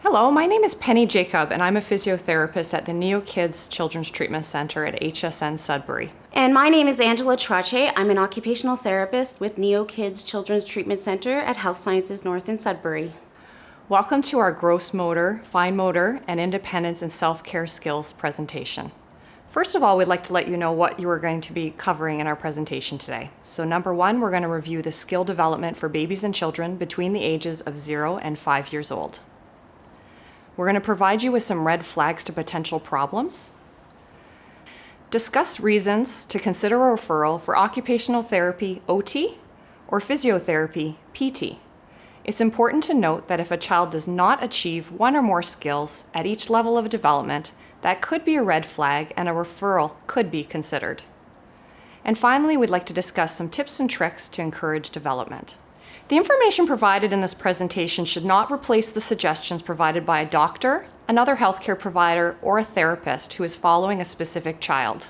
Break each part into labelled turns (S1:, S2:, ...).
S1: Hello, my name is Penny Jacob, and I'm a physiotherapist at the Neo Kids Children's Treatment Center at HSN Sudbury.
S2: And my name is Angela Trache. I'm an occupational therapist with Neo Kids Children's Treatment Center at Health Sciences North in Sudbury.
S1: Welcome to our gross motor, fine motor, and independence and self-care skills presentation. First of all, we'd like to let you know what you are going to be covering in our presentation today. So number one, we're going to review the skill development for babies and children between the ages of 0 and 5 years old. We're going to provide you with some red flags to potential problems. Discuss reasons to consider a referral for occupational therapy, OT, or physiotherapy, PT. It's important to note that if a child does not achieve one or more skills at each level of development, that could be a red flag and a referral could be considered. And finally, we'd like to discuss some tips and tricks to encourage development. The information provided in this presentation should not replace the suggestions provided by a doctor, another healthcare provider, or a therapist who is following a specific child.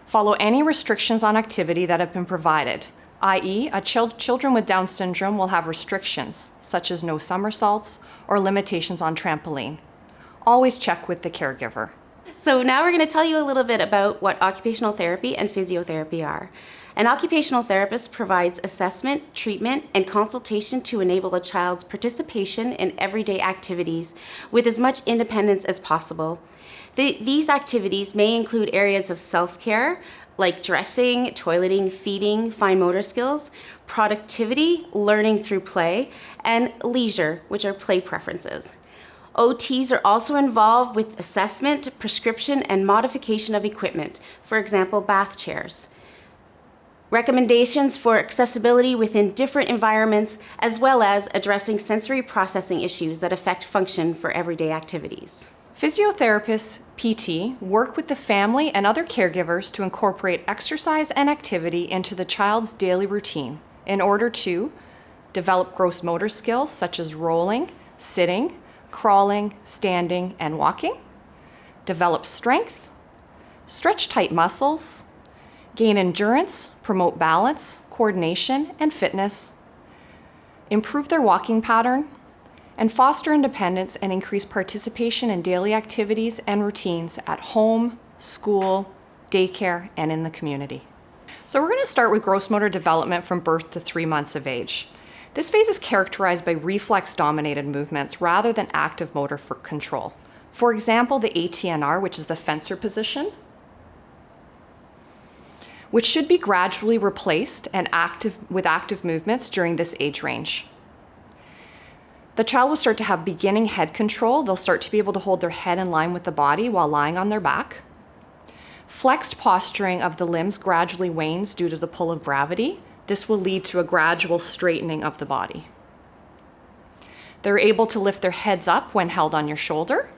S1: Follow any restrictions on activity that have been provided, i.e., children with Down syndrome will have restrictions, such as no somersaults or limitations on trampoline. Always check with the caregiver.
S2: So now we're going to tell you a little bit about what occupational therapy and physiotherapy are. An occupational therapist provides assessment, treatment, and consultation to enable a child's participation in everyday activities with as much independence as possible. These activities may include areas of self-care, like dressing, toileting, feeding, fine motor skills, productivity, learning through play, and leisure, which are play preferences. OTs are also involved with assessment, prescription, and modification of equipment, for example, bath chairs. Recommendations for accessibility within different environments, as well as addressing sensory processing issues that affect function for everyday activities.
S1: Physiotherapists, PT, work with the family and other caregivers to incorporate exercise and activity into the child's daily routine in order to develop gross motor skills such as rolling, sitting, crawling, standing, and walking, develop strength, stretch tight muscles, gain endurance, promote balance, coordination, and fitness, improve their walking pattern, and foster independence and increase participation in daily activities and routines at home, school, daycare, and in the community. So we're going to start with gross motor development from birth to 3 months of age. This phase is characterized by reflex-dominated movements rather than active motor control. For example, the ATNR, which is the fencer position, which should be gradually replaced and with active movements during this age range. The child will start to have beginning head control. They'll start to be able to hold their head in line with the body while lying on their back. Flexed posturing of the limbs gradually wanes due to the pull of gravity. This will lead to a gradual straightening of the body. They're able to lift their heads up when held on your shoulder.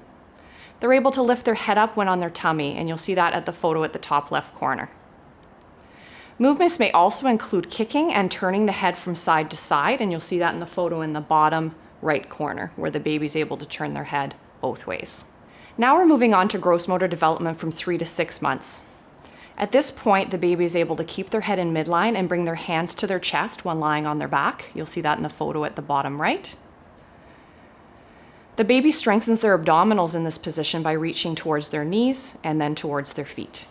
S1: They're able to lift their head up when on their tummy, and you'll see that at the photo at the top left corner. Movements may also include kicking and turning the head from side to side, and you'll see that in the photo in the bottom right corner, where the baby's able to turn their head both ways. Now we're moving on to gross motor development from 3 to 6 months. At this point, the baby is able to keep their head in midline and bring their hands to their chest when lying on their back. You'll see that in the photo at the bottom right. The baby strengthens their abdominals in this position by reaching towards their knees and then towards their feet.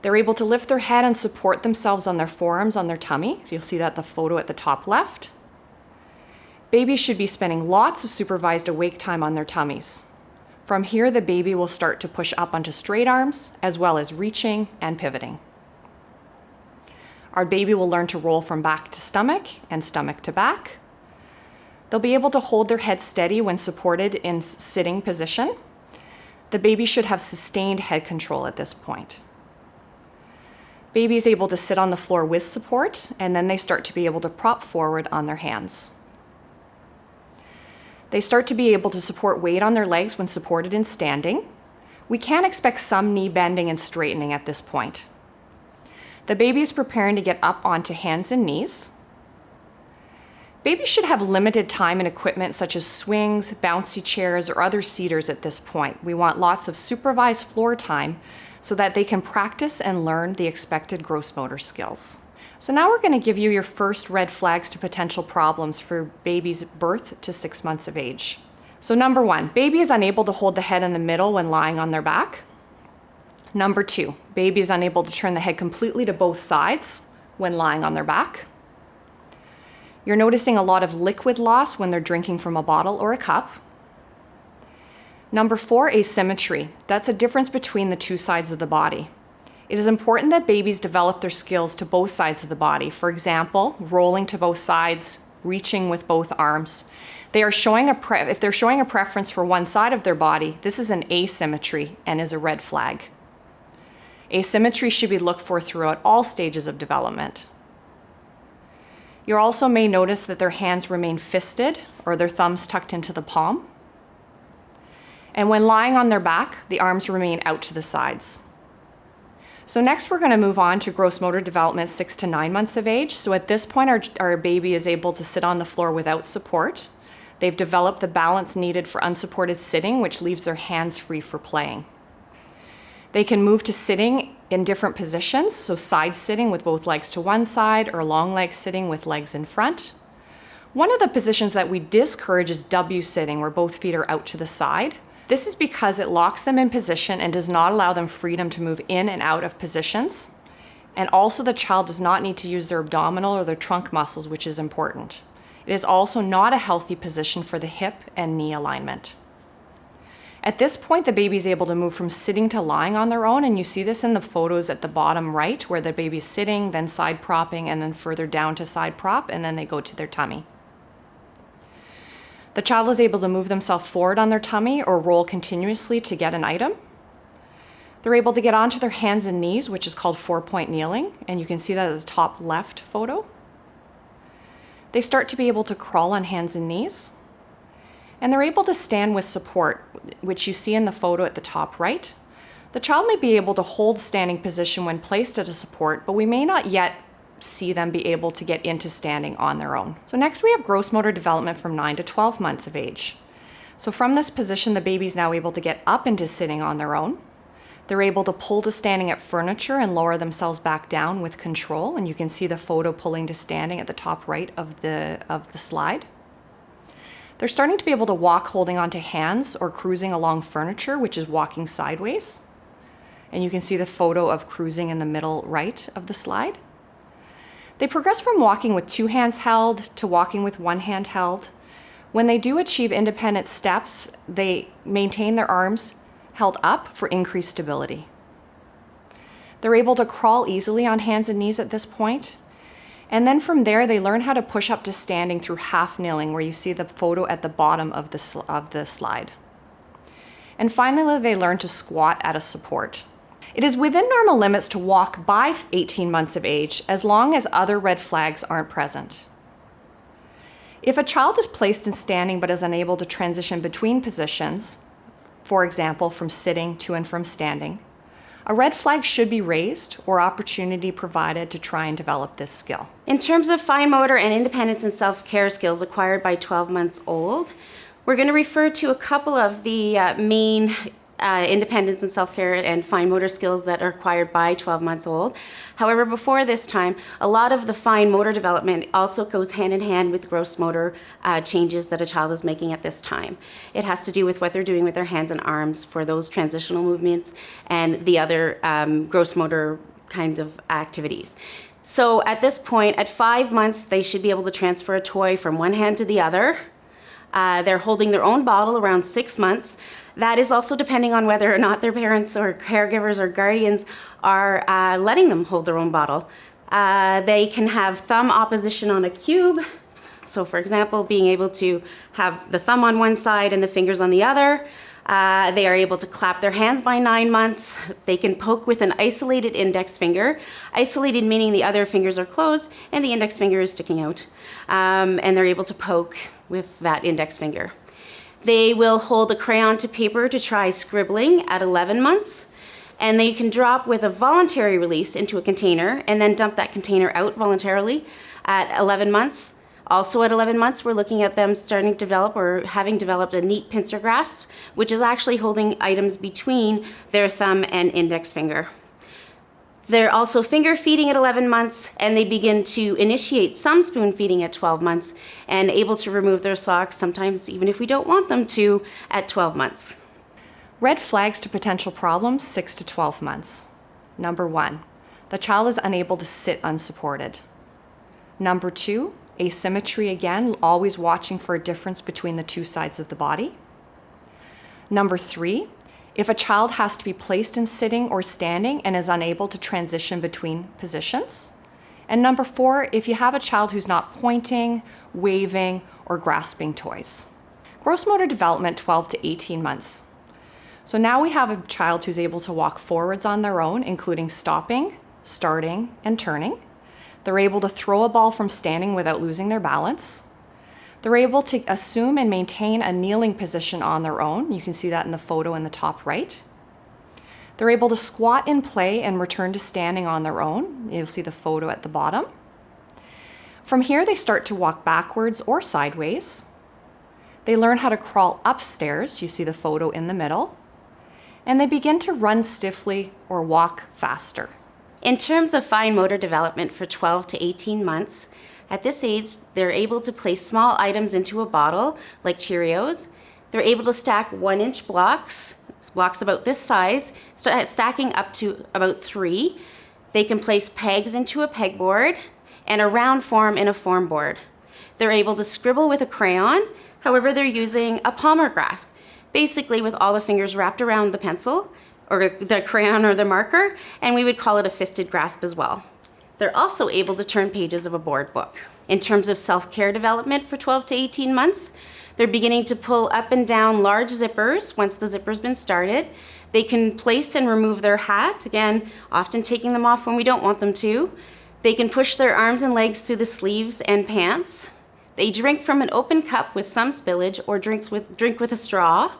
S1: They're able to lift their head and support themselves on their forearms on their tummy. So you'll see that the photo at the top left. Babies should be spending lots of supervised awake time on their tummies. From here, the baby will start to push up onto straight arms, as well as reaching and pivoting. Our baby will learn to roll from back to stomach and stomach to back. They'll be able to hold their head steady when supported in sitting position. The baby should have sustained head control at this point. Baby is able to sit on the floor with support, and then they start to be able to prop forward on their hands. They start to be able to support weight on their legs when supported in standing. We can expect some knee bending and straightening at this point. The baby is preparing to get up onto hands and knees. Babies should have limited time and equipment such as swings, bouncy chairs, or other seaters at this point. We want lots of supervised floor time so that they can practice and learn the expected gross motor skills. So now we're going to give you your first red flags to potential problems for babies birth to 6 months of age. So number 1, baby is unable to hold the head in the middle when lying on their back. Number 2, baby is unable to turn the head completely to both sides when lying on their back. You're noticing a lot of liquid loss when they're drinking from a bottle or a cup. Number 4, asymmetry. That's a difference between the two sides of the body. It is important that babies develop their skills to both sides of the body. For example, rolling to both sides, reaching with both arms. If they're showing a preference for one side of their body, this is an asymmetry and is a red flag. Asymmetry should be looked for throughout all stages of development. You also may notice that their hands remain fisted or their thumbs tucked into the palm. And when lying on their back, the arms remain out to the sides. So next we're going to move on to gross motor development 6 to 9 months of age. So at this point our baby is able to sit on the floor without support. They've developed the balance needed for unsupported sitting, which leaves their hands free for playing. They can move to sitting in different positions, so side sitting with both legs to one side or long leg sitting with legs in front. One of the positions that we discourage is W sitting, where both feet are out to the side. This is because it locks them in position and does not allow them freedom to move in and out of positions. And also the child does not need to use their abdominal or their trunk muscles, which is important. It is also not a healthy position for the hip and knee alignment. At this point, the baby is able to move from sitting to lying on their own, and you see this in the photos at the bottom right, where the baby's sitting, then side propping, and then further down to side prop, and then they go to their tummy. The child is able to move themselves forward on their tummy or roll continuously to get an item. They're able to get onto their hands and knees, which is called 4-point kneeling, and you can see that at the top left photo. They start to be able to crawl on hands and knees, and they're able to stand with support, which you see in the photo at the top right. The child may be able to hold standing position when placed at a support, but we may not yet see them be able to get into standing on their own. So next we have gross motor development from 9 to 12 months of age. So from this position, the baby's now able to get up into sitting on their own. They're able to pull to standing at furniture and lower themselves back down with control, and you can see the photo pulling to standing at the top right of the slide. They're starting to be able to walk holding onto hands or cruising along furniture, which is walking sideways. And you can see the photo of cruising in the middle right of the slide. They progress from walking with 2 hands held to walking with 1 hand held. When they do achieve independent steps, they maintain their arms held up for increased stability. They're able to crawl easily on hands and knees at this point. And then from there, they learn how to push up to standing through half kneeling, where you see the photo at the bottom of the slide. And finally, they learn to squat at a support. It is within normal limits to walk by 18 months of age, as long as other red flags aren't present. If a child is placed in standing but is unable to transition between positions, for example, from sitting to and from standing, a red flag should be raised or opportunity provided to try and develop this skill.
S2: In terms of fine motor and independence and self-care skills acquired by 12 months old, we're going to refer to a couple of the main independence and self-care and fine motor skills that are acquired by 12 months old. However, before this time, a lot of the fine motor development also goes hand in hand with gross motor changes that a child is making at this time. It has to do with what they're doing with their hands and arms for those transitional movements and the other gross motor kind of activities. So at this point, at 5 months, they should be able to transfer a toy from one hand to the other. They're holding their own bottle around 6 months. That is also depending on whether or not their parents or caregivers or guardians are letting them hold their own bottle. They can have thumb opposition on a cube. So for example, being able to have the thumb on one side and the fingers on the other. They are able to clap their hands by 9 months. They can poke with an isolated index finger. Isolated meaning the other fingers are closed and the index finger is sticking out. And they're able to poke with that index finger. They will hold a crayon to paper to try scribbling at 11 months. And they can drop with a voluntary release into a container and then dump that container out voluntarily at 11 months. Also at 11 months, we're looking at them starting to develop or having developed a neat pincer grasp, which is actually holding items between their thumb and index finger. They're also finger feeding at 11 months, and they begin to initiate some spoon feeding at 12 months and able to remove their socks, sometimes even if we don't want them to, at 12 months.
S1: Red flags to potential problems, 6 to 12 months. Number 1, the child is unable to sit unsupported. Number 2, asymmetry again, always watching for a difference between the two sides of the body. Number 3, if a child has to be placed in sitting or standing and is unable to transition between positions. And number 4, if you have a child who's not pointing, waving, or grasping toys. Gross motor development, 12 to 18 months. So now we have a child who's able to walk forwards on their own, including stopping, starting, and turning. They're able to throw a ball from standing without losing their balance. They're able to assume and maintain a kneeling position on their own. You can see that in the photo in the top right. They're able to squat in play and return to standing on their own. You'll see the photo at the bottom. From here, they start to walk backwards or sideways. They learn how to crawl upstairs. You see the photo in the middle. And they begin to run stiffly or walk faster.
S2: In terms of fine motor development for 12 to 18 months, at this age, they're able to place small items into a bottle, like Cheerios. They're able to stack 1-inch blocks about this size, stacking up to about 3. They can place pegs into a pegboard and a round form in a form board. They're able to scribble with a crayon, however, they're using a palmar grasp, basically with all the fingers wrapped around the pencil, or the crayon or the marker, and we would call it a fisted grasp as well. They're also able to turn pages of a board book. In terms of self-care development for 12 to 18 months, they're beginning to pull up and down large zippers once the zipper's been started. They can place and remove their hat, again, often taking them off when we don't want them to. They can push their arms and legs through the sleeves and pants. They drink from an open cup with some spillage or drink with a straw.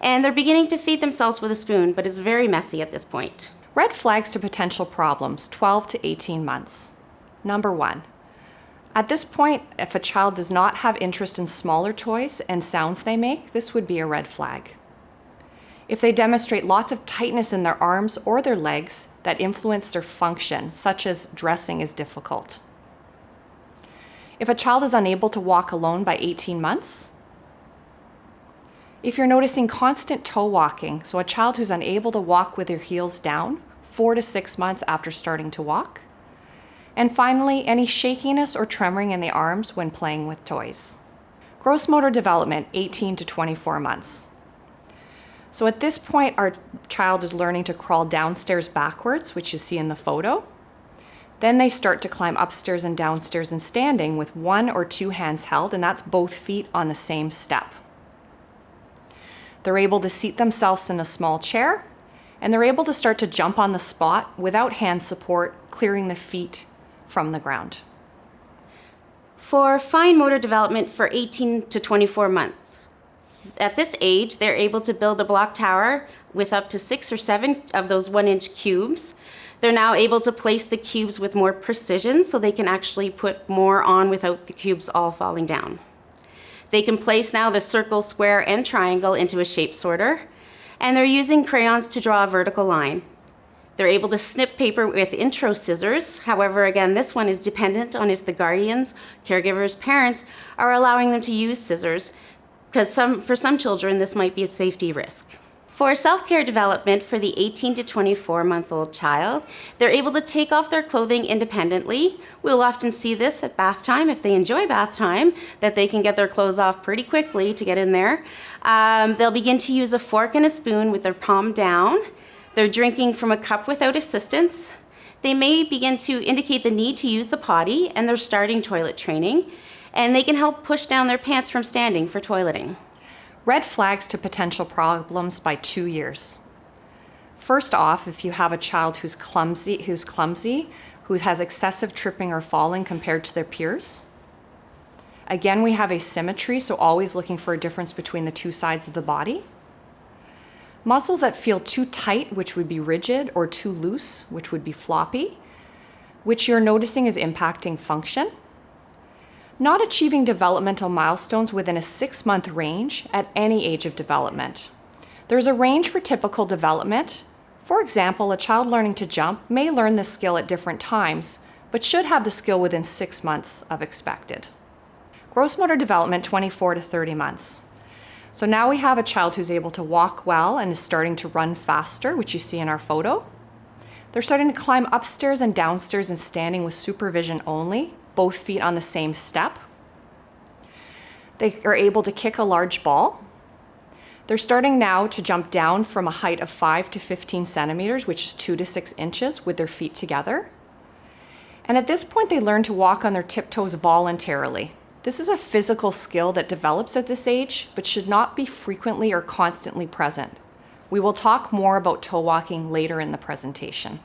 S2: And they're beginning to feed themselves with a spoon, but it's very messy at this point.
S1: Red flags to potential problems, 12 to 18 months. Number 1, at this point, if a child does not have interest in smaller toys and sounds they make, this would be a red flag. If they demonstrate lots of tightness in their arms or their legs that influence their function, such as dressing is difficult. If a child is unable to walk alone by 18 months. If you're noticing constant toe walking, so a child who's unable to walk with their heels down 4 to 6 months after starting to walk. And finally, any shakiness or tremoring in the arms when playing with toys. Gross motor development, 18 to 24 months. So at this point, our child is learning to crawl downstairs backwards, which you see in the photo. Then they start to climb upstairs and downstairs and standing with 1 or 2 hands held, and that's both feet on the same step. They're able to seat themselves in a small chair, and they're able to start to jump on the spot without hand support, clearing the feet from the ground.
S2: For fine motor development for 18 to 24 months, at this age, they're able to build a block tower with up to 6 or 7 of those 1-inch cubes. They're now able to place the cubes with more precision, so they can actually put more on without the cubes all falling down. They can place now the circle, square, and triangle into a shape sorter, and they're using crayons to draw a vertical line. They're able to snip paper with intro scissors. However, again, this one is dependent on if the guardians, caregivers, parents are allowing them to use scissors, because for some children, this might be a safety risk. For self-care development for the 18 to 24-month-old child, they're able to take off their clothing independently. We'll often see this at bath time, if they enjoy bath time, that they can get their clothes off pretty quickly to get in there. They'll begin to use a fork and a spoon with their palm down. They're drinking from a cup without assistance. They may begin to indicate the need to use the potty, and they're starting toilet training. And they can help push down their pants from standing for toileting.
S1: Red flags to potential problems by 2 years. First off, if you have a child who's clumsy, who has excessive tripping or falling compared to their peers. Again, we have asymmetry, so always looking for a difference between the two sides of the body. Muscles that feel too tight, which would be rigid, or too loose, which would be floppy, which you're noticing is impacting function. Not achieving developmental milestones within a 6-month range at any age of development. There's a range for typical development For example, a child learning to jump may learn this skill at different times, but should have the skill within 6 months of expected. Gross motor development, 24 to 30 months. So now we have a child who's able to walk well and is starting to run faster, which you see in our photo. They're starting to climb upstairs and downstairs and standing with supervision only, both feet on the same step. They are able to kick a large ball. They're starting now to jump down from a height of 5 to 15 centimeters, which is 2 to 6 inches, with their feet together. And at this point, they learn to walk on their tiptoes voluntarily. This is a physical skill that develops at this age, but should not be frequently or constantly present. We will talk more about toe walking later in the presentation.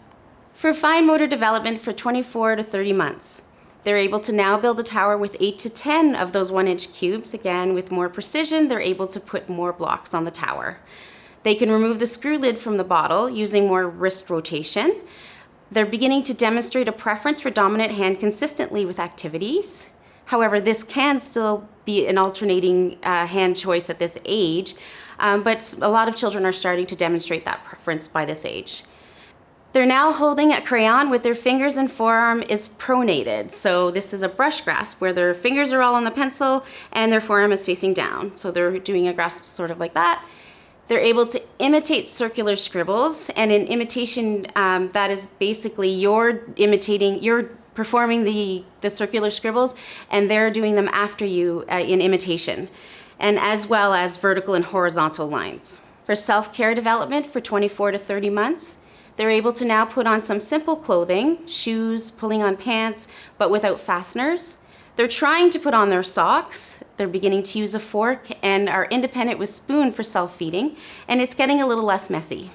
S2: For fine motor development for 24 to 30 months, they're able to now build a tower with 8 to 10 of those 1-inch cubes. Again, with more precision, they're able to put more blocks on the tower. They can remove the screw lid from the bottle using more wrist rotation. They're beginning to demonstrate a preference for dominant hand consistently with activities. However, this can still be an alternating hand choice at this age, but a lot of children are starting to demonstrate that preference by this age. They're now holding a crayon with their fingers and forearm is pronated. So this is a brush grasp where their fingers are all on the pencil and their forearm is facing down. So they're doing a grasp sort of like that. They're able to imitate circular scribbles, and in imitation, that is basically you're performing the circular scribbles, and they're doing them after you in imitation, and as well as vertical and horizontal lines. For self-care development for 24 to 30 months, they're able to now put on some simple clothing, shoes, pulling on pants, but without fasteners. They're trying to put on their socks. They're beginning to use a fork and are independent with spoon for self-feeding, and it's getting a little less messy.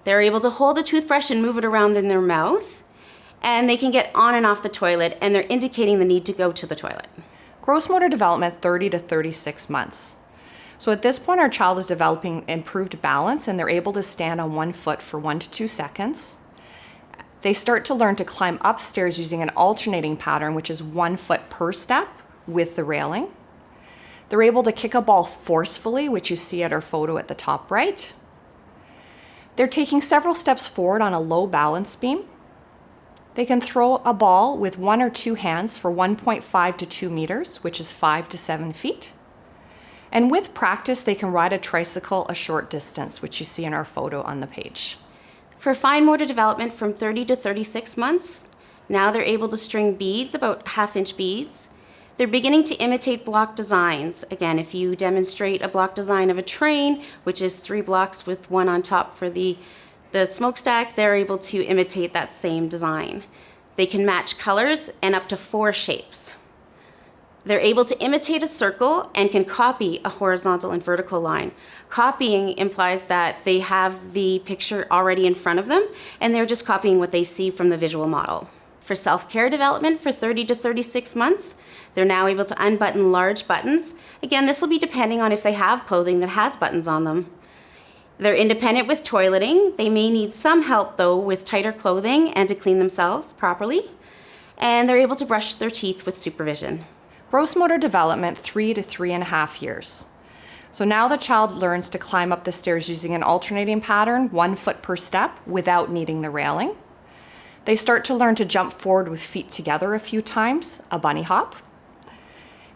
S2: They're able to hold a toothbrush and move it around in their mouth, and they can get on and off the toilet, and they're indicating the need to go to the toilet.
S1: Gross motor development, 30 to 36 months. So at this point, our child is developing improved balance, and they're able to stand on one foot for 1 to 2 seconds. They start to learn to climb upstairs using an alternating pattern, which is 1 foot per step with the railing. They're able to kick a ball forcefully, which you see at our photo at the top right. They're taking several steps forward on a low balance beam. They can throw a ball with 1 or 2 hands for 1.5 to 2 meters, which is 5 to 7 feet. And with practice, they can ride a tricycle a short distance, which you see in our photo on the page.
S2: For fine motor development from 30 to 36 months, now they're able to string beads, about 1/2-inch beads. They're beginning to imitate block designs. Again, if you demonstrate a block design of a train, which is 3 blocks with 1 on top for the smokestack, they're able to imitate that same design. They can match colors and up to 4 shapes. They're able to imitate a circle and can copy a horizontal and vertical line. Copying implies that they have the picture already in front of them, and they're just copying what they see from the visual model. For self-care development for 30 to 36 months, they're now able to unbutton large buttons. Again, this will be depending on if they have clothing that has buttons on them. They're independent with toileting. They may need some help, though, with tighter clothing and to clean themselves properly. And they're able to brush their teeth with supervision.
S1: Gross motor development, 3 to 3.5 years. So now the child learns to climb up the stairs using an alternating pattern, 1 foot per step, without needing the railing. They start to learn to jump forward with feet together a few times, a bunny hop.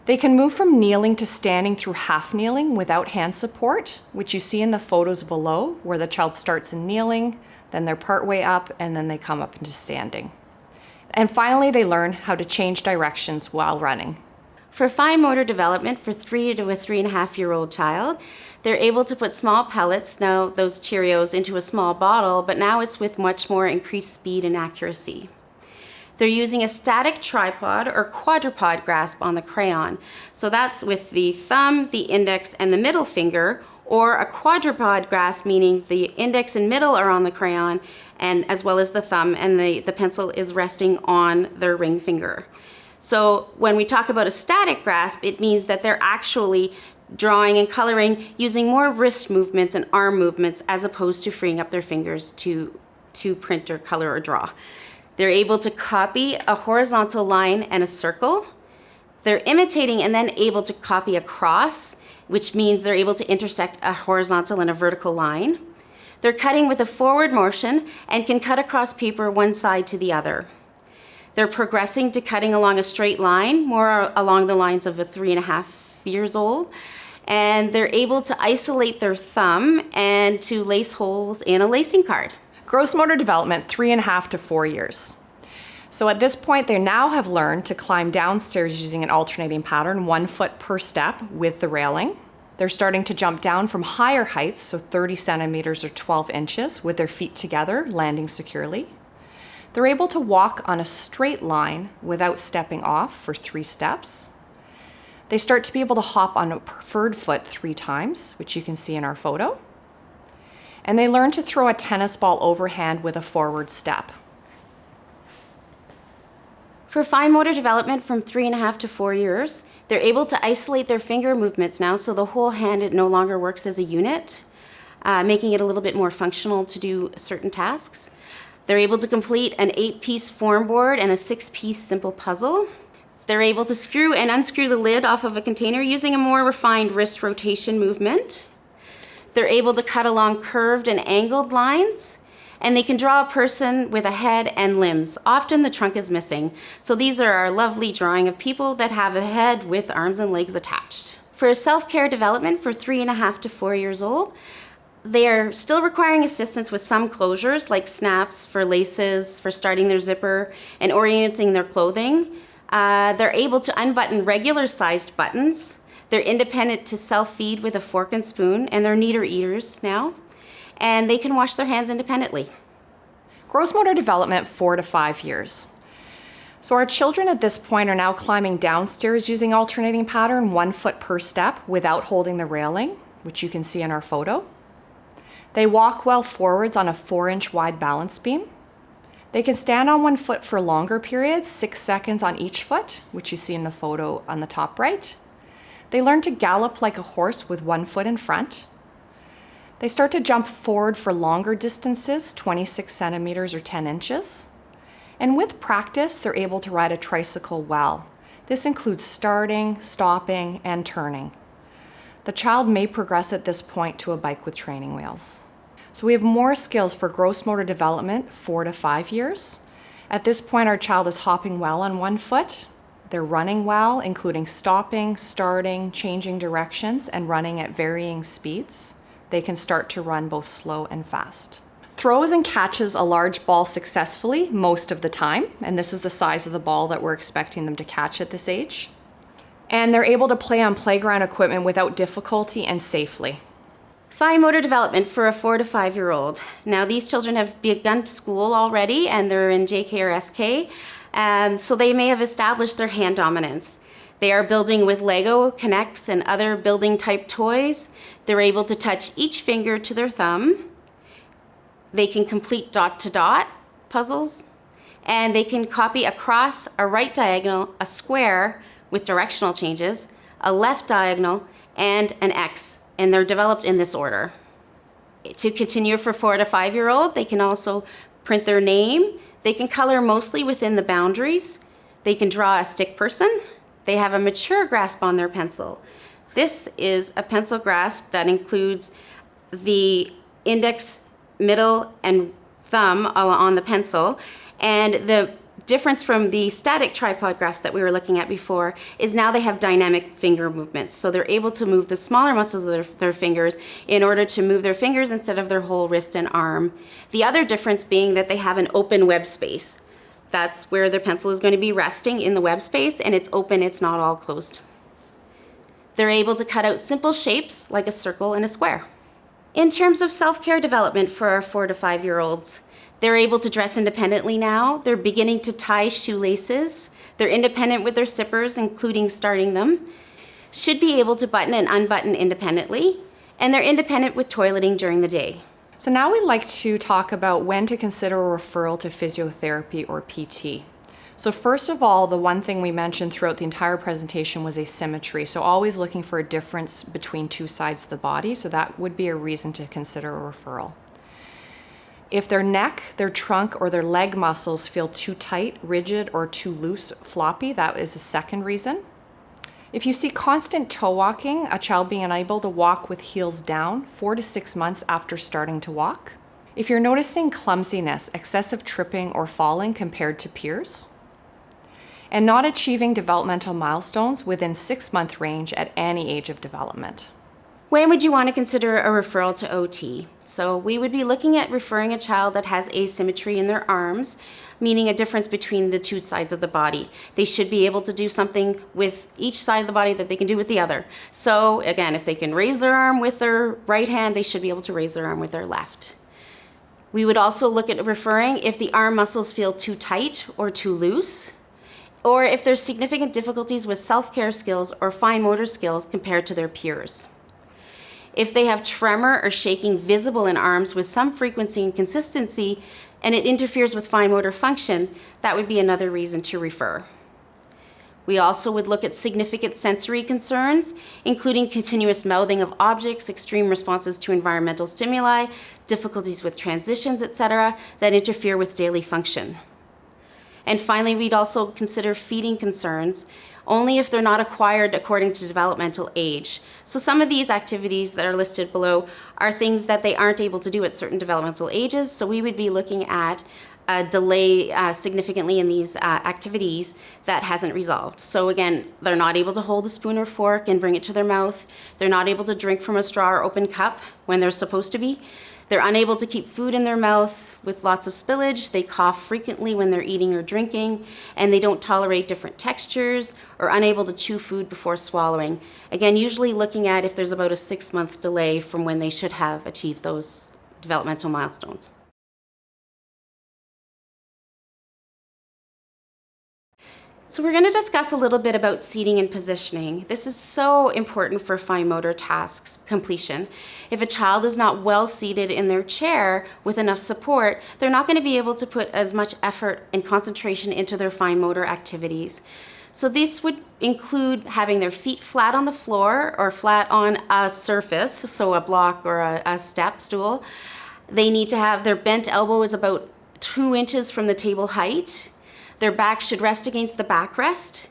S1: They can move from kneeling to standing through half kneeling without hand support, which you see in the photos below, where the child starts in kneeling, then they're partway up, and then they come up into standing. And finally, they learn how to change directions while running.
S2: For fine motor development for 3 to a 3.5-year-old child, they're able to put small pellets, now those Cheerios, into a small bottle, but now it's with much more increased speed and accuracy. They're using a static tripod or quadrupod grasp on the crayon. So that's with the thumb, the index, and the middle finger, or a quadrupod grasp, meaning the index and middle are on the crayon, and as well as the thumb, and the pencil is resting on their ring finger. So when we talk about a static grasp, it means that they're actually drawing and coloring using more wrist movements and arm movements as opposed to freeing up their fingers to print or color or draw. They're able to copy a horizontal line and a circle. They're imitating and then able to copy a cross, which means they're able to intersect a horizontal and a vertical line. They're cutting with a forward motion and can cut across paper one side to the other. They're progressing to cutting along a straight line, more along the lines of a 3.5 years old. And they're able to isolate their thumb and to lace holes in a lacing card.
S1: Gross motor development, 3.5 to 4 years. So at this point, they now have learned to climb downstairs using an alternating pattern, 1 foot per step with the railing. They're starting to jump down from higher heights, so 30 centimeters or 12 inches, with their feet together, landing securely. They're able to walk on a straight line without stepping off for 3 steps. They start to be able to hop on a preferred foot 3 times, which you can see in our photo. And they learn to throw a tennis ball overhand with a forward step.
S2: For fine motor development from 3.5 to 4 years, they're able to isolate their finger movements now, so the whole hand it no longer works as a unit, making it a little bit more functional to do certain tasks. They're able to complete an 8-piece form board and a 6-piece simple puzzle. They're able to screw and unscrew the lid off of a container using a more refined wrist rotation movement. They're able to cut along curved and angled lines, and they can draw a person with a head and limbs. Often the trunk is missing. So these are our lovely drawing of people that have a head with arms and legs attached. For self-care development for 3.5 to 4 years old, they are still requiring assistance with some closures like snaps for laces, for starting their zipper, and orienting their clothing. They're able to unbutton regular sized buttons. They're independent to self-feed with a fork and spoon, and they're neater eaters now. And they can wash their hands independently.
S1: Gross motor development, 4 to 5 years. So our children at this point are now climbing downstairs using alternating pattern, 1 foot per step without holding the railing, which you can see in our photo. They walk well forwards on a 4-inch wide balance beam. They can stand on 1 foot for longer periods, 6 seconds on each foot, which you see in the photo on the top right. They learn to gallop like a horse with 1 foot in front. They start to jump forward for longer distances, 26 centimeters or 10 inches. And with practice, they're able to ride a tricycle well. This includes starting, stopping, and turning. The child may progress at this point to a bike with training wheels. So we have more skills for gross motor development, 4 to 5 years. At this point, our child is hopping well on 1 foot. They're running well, including stopping, starting, changing directions, and running at varying speeds. They can start to run both slow and fast. Throws and catches a large ball successfully most of the time, and this is the size of the ball that we're expecting them to catch at this age. And they're able to play on playground equipment without difficulty and safely.
S2: Fine motor development for a 4 to 5 year old. Now these children have begun school already and they're in JK or SK, so they may have established their hand dominance. They are building with Lego, Connects, and other building type toys. They're able to touch each finger to their thumb. They can complete dot to dot puzzles, and they can copy across a right diagonal, a square with directional changes, a left diagonal, and an X, and they're developed in this order. To continue for 4 to 5 year old, they can also print their name. They can color mostly within the boundaries. They can draw a stick person. They have a mature grasp on their pencil. This is a pencil grasp that includes the index, middle, and thumb on the pencil. And the difference from the static tripod grasp that we were looking at before is now they have dynamic finger movements. So they're able to move the smaller muscles of their fingers in order to move their fingers instead of their whole wrist and arm. The other difference being that they have an open web space. That's where their pencil is going to be resting in the web space, and it's open, it's not all closed. They're able to cut out simple shapes like a circle and a square. In terms of self-care development for our 4 to 5 year olds, they're able to dress independently now. They're beginning to tie shoelaces. They're independent with their zippers, including starting them. Should be able to button and unbutton independently. And they're independent with toileting during the day.
S1: So now we'd like to talk about when to consider a referral to physiotherapy or PT. So first of all, the one thing we mentioned throughout the entire presentation was asymmetry. So always looking for a difference between 2 sides of the body. So that would be a reason to consider a referral. If their neck, their trunk, or their leg muscles feel too tight, rigid, or too loose, floppy, that is a second reason. If you see constant toe walking, a child being unable to walk with heels down 4 to 6 months after starting to walk. If you're noticing clumsiness, excessive tripping or falling compared to peers. And not achieving developmental milestones within 6-month range at any age of development.
S2: When would you want to consider a referral to OT? So we would be looking at referring a child that has asymmetry in their arms, meaning a difference between the two sides of the body. They should be able to do something with each side of the body that they can do with the other. So again, if they can raise their arm with their right hand, they should be able to raise their arm with their left. We would also look at referring if the arm muscles feel too tight or too loose, or if there's significant difficulties with self-care skills or fine motor skills compared to their peers. If they have tremor or shaking visible in arms with some frequency and consistency, and it interferes with fine motor function, that would be another reason to refer. We also would look at significant sensory concerns, including continuous mouthing of objects, extreme responses to environmental stimuli, difficulties with transitions, etc., that interfere with daily function. And finally, we'd also consider feeding concerns, only if they're not acquired according to developmental age. So some of these activities that are listed below are things that they aren't able to do at certain developmental ages, so we would be looking at a delay significantly in these activities that hasn't resolved. So again, they're not able to hold a spoon or fork and bring it to their mouth. They're not able to drink from a straw or open cup when they're supposed to be. They're unable to keep food in their mouth with lots of spillage. They cough frequently when they're eating or drinking, and they don't tolerate different textures or unable to chew food before swallowing. Again, usually looking at if there's about a 6-month delay from when they should have achieved those developmental milestones. So we're going to discuss a little bit about seating and positioning. This is so important for fine motor tasks completion. If a child is not well seated in their chair with enough support, they're not going to be able to put as much effort and concentration into their fine motor activities. So this would include having their feet flat on the floor or flat on a surface, so a block or a step stool. They need to have their bent elbow is about 2 inches from the table height. Their back should rest against the backrest.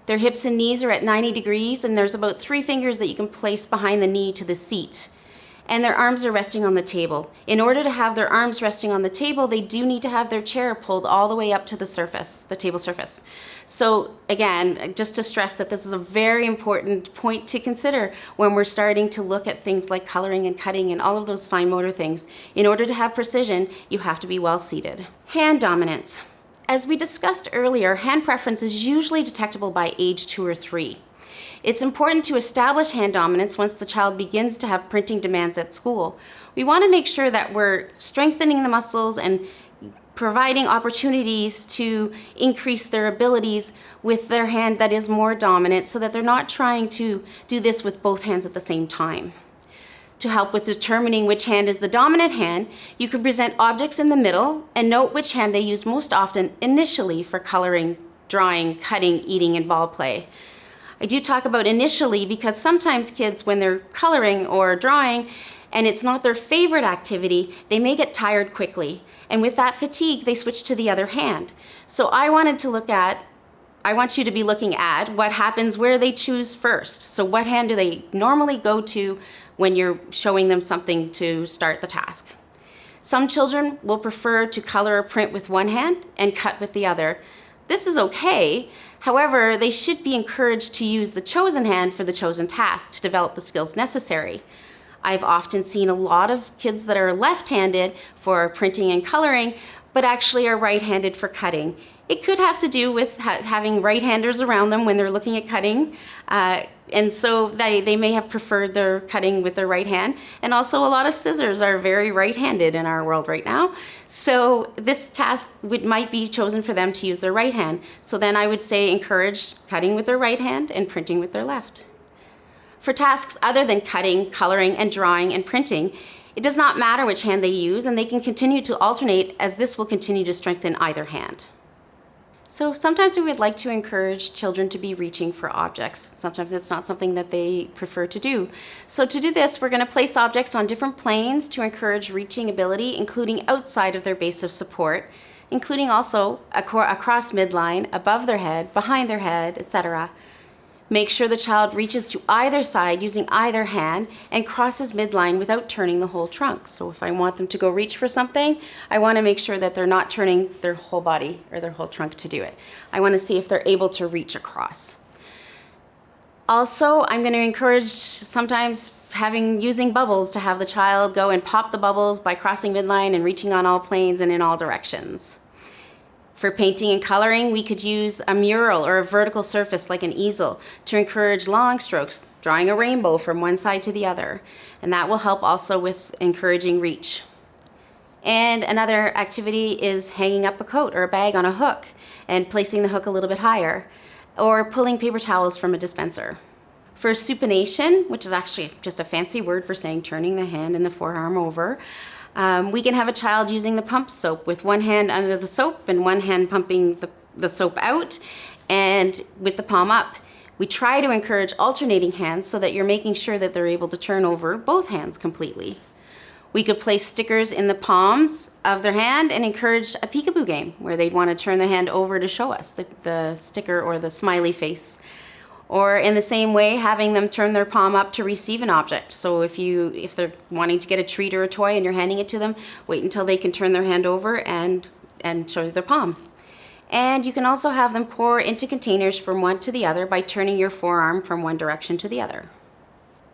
S2: Their hips and knees are at 90 degrees, and there's about 3 fingers that you can place behind the knee to the seat. And their arms are resting on the table. In order to have their arms resting on the table, they do need to have their chair pulled all the way up to the surface, the table surface. So again, just to stress that this is a very important point to consider when we're starting to look at things like coloring and cutting and all of those fine motor things. In order to have precision, you have to be well seated. Hand dominance. As we discussed earlier, hand preference is usually detectable by age 2 or 3. It's important to establish hand dominance once the child begins to have printing demands at school. We want to make sure that we're strengthening the muscles and providing opportunities to increase their abilities with their hand that is more dominant so that they're not trying to do this with both hands at the same time. To help with determining which hand is the dominant hand, you can present objects in the middle and note which hand they use most often initially for coloring, drawing, cutting, eating, and ball play. I do talk about initially because sometimes kids, when they're coloring or drawing and it's not their favorite activity, they may get tired quickly. And with that fatigue, they switch to the other hand. So I want you to be looking at what happens where they choose first. So what hand do they normally go to when you're showing them something to start the task? Some children will prefer to color or print with one hand and cut with the other. This is okay. However, they should be encouraged to use the chosen hand for the chosen task to develop the skills necessary. I've often seen a lot of kids that are left-handed for printing and coloring, but actually are right-handed for cutting. It could have to do with having right-handers around them when they're looking at cutting. And so they may have preferred their cutting with their right hand. And also a lot of scissors are very right-handed in our world right now. So this task might be chosen for them to use their right hand. So then I would say encourage cutting with their right hand and printing with their left. For tasks other than cutting, coloring, and drawing and printing, it does not matter which hand they use, and they can continue to alternate as this will continue to strengthen either hand. So sometimes we would like to encourage children to be reaching for objects. Sometimes it's not something that they prefer to do. So to do this, we're going to place objects on different planes to encourage reaching ability, including outside of their base of support, including also across midline, above their head, behind their head, etc. Make sure the child reaches to either side using either hand and crosses midline without turning the whole trunk. So if I want them to go reach for something, I want to make sure that they're not turning their whole body or their whole trunk to do it. I want to see if they're able to reach across. Also, I'm going to encourage sometimes using bubbles to have the child go and pop the bubbles by crossing midline and reaching on all planes and in all directions. For painting and coloring, we could use a mural or a vertical surface like an easel to encourage long strokes, drawing a rainbow from one side to the other. And that will help also with encouraging reach. And another activity is hanging up a coat or a bag on a hook and placing the hook a little bit higher, or pulling paper towels from a dispenser. For supination, which is actually just a fancy word for saying turning the hand and the forearm over, we can have a child using the pump soap with one hand under the soap and one hand pumping the soap out and with the palm up. We try to encourage alternating hands so that you're making sure that they're able to turn over both hands completely. We could place stickers in the palms of their hand and encourage a peekaboo game where they'd want to turn their hand over to show us the sticker or the smiley face. Or in the same way, having them turn their palm up to receive an object. So if they're wanting to get a treat or a toy and you're handing it to them, wait until they can turn their hand over and show you their palm. And you can also have them pour into containers from one to the other by turning your forearm from one direction to the other.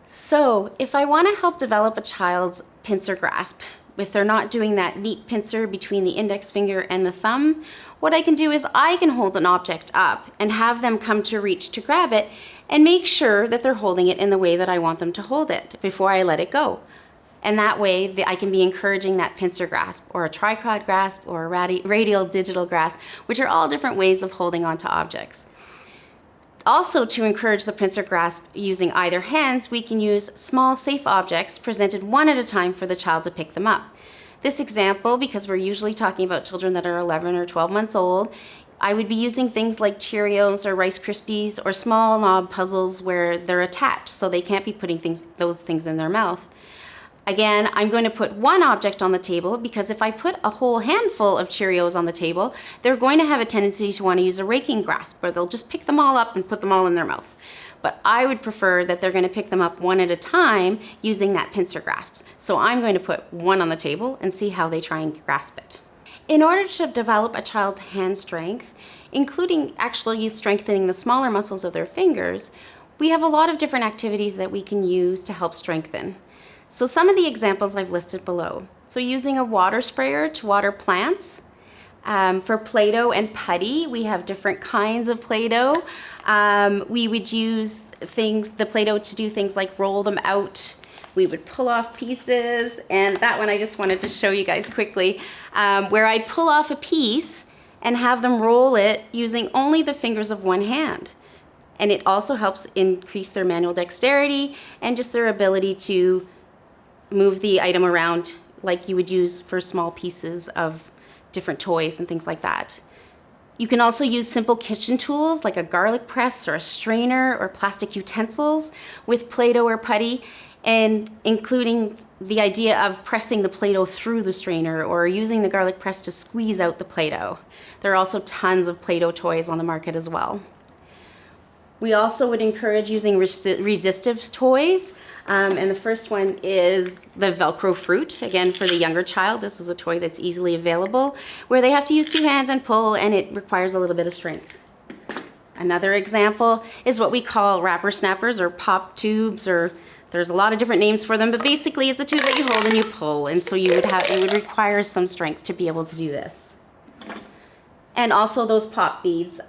S2: So if I want to help develop a child's pincer grasp, if they're not doing that neat pincer between the index finger and the thumb, what I can do is I can hold an object up and have them come to reach to grab it and make sure that they're holding it in the way that I want them to hold it before I let it go. And that way I can be encouraging that pincer grasp or a tricrod grasp or a radial digital grasp, which are all different ways of holding onto objects. Also, to encourage the pincer grasp using either hands, we can use small safe objects presented one at a time for the child to pick them up. This example, because we're usually talking about children that are 11 or 12 months old, I would be using things like Cheerios or Rice Krispies or small knob puzzles where they're attached so they can't be putting those things in their mouth. Again, I'm going to put one object on the table because if I put a whole handful of Cheerios on the table, they're going to have a tendency to want to use a raking grasp where they'll just pick them all up and put them all in their mouth. But I would prefer that they're going to pick them up one at a time using that pincer grasp. So I'm going to put one on the table and see how they try and grasp it. In order to develop a child's hand strength, including actually strengthening the smaller muscles of their fingers, we have a lot of different activities that we can use to help strengthen. So some of the examples I've listed below. So using a water sprayer to water plants. For Play-Doh and putty, we have different kinds of Play-Doh. We would use the Play-Doh to do things like roll them out. We would pull off pieces, and that one I just wanted to show you guys quickly, where I'd pull off a piece and have them roll it using only the fingers of one hand. And it also helps increase their manual dexterity and just their ability to move the item around like you would use for small pieces of different toys and things like that. You can also use simple kitchen tools like a garlic press or a strainer or plastic utensils with Play-Doh or putty, and including the idea of pressing the Play-Doh through the strainer or using the garlic press to squeeze out the Play-Doh. There are also tons of Play-Doh toys on the market as well. We also would encourage using resistive toys. And the first one is the Velcro fruit. Again, for the younger child, this is a toy that's easily available, where they have to use two hands and pull, and it requires a little bit of strength. Another example is what we call wrapper snappers or pop tubes, or there's a lot of different names for them, but basically it's a tube that you hold and you pull, and so it would require some strength to be able to do this. And also those pop beads.